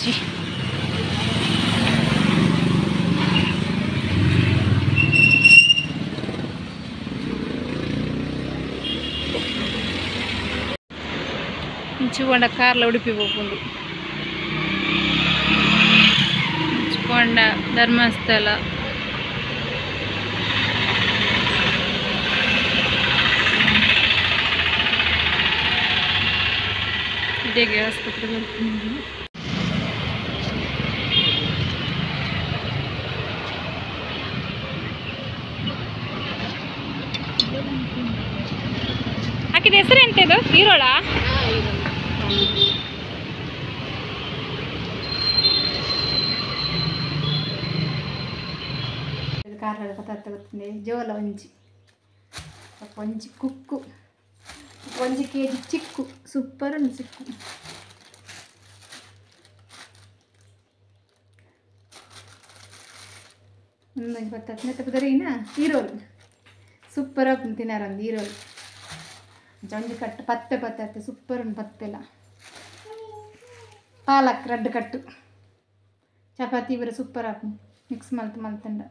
ಒಂಜಿ ಇಂಚುಕೊಂಡ ಕಾರ್ಲ ಉಡುಪಿ ಹೋಗ್ಬೋದು ಇಂಚುಕೊಂಡ ಧರ್ಮಸ್ಥಳ ಇದೇಗೆ ಆಸ್ಪತ್ರೆ ಹಾಕಿದ ಹೆಸರು ಎಂತ ಇದು ಹೀರೋಳ ಕಾರ್ಲ ಗೊತ್ತಾಗ್ತದೆ ಜೋಲ ಒಂಜಿ ಒಂಜಿ ಕುಕ್ಕು 1 kg ಚಿಕ್ಕು ಸೂಪರ್ ಉಂಟು ಚಿಕ್ಕು ಗೊತ್ತಾಗ್ತದೆ ಹೀರೋಲು ಸೂಪರ್ ಆಗಿ ತಿನ್ನಾರಂದು ಹೀರೋಲು ಜೊಂಜಿ ಕಟ್ಟು ಪತ್ತೆ ಸೂಪರ್ ಉಂಟು ಪತ್ತೆಲ್ಲ ಪಾಲಕ್ ರಡ್ಡು ಕಟ್ಟು ಚಪಾತಿ ಬರ ಸೂಪರ್ ಆಗಿ ಮಿಕ್ಸ್ ಮಲ್ತಂಡ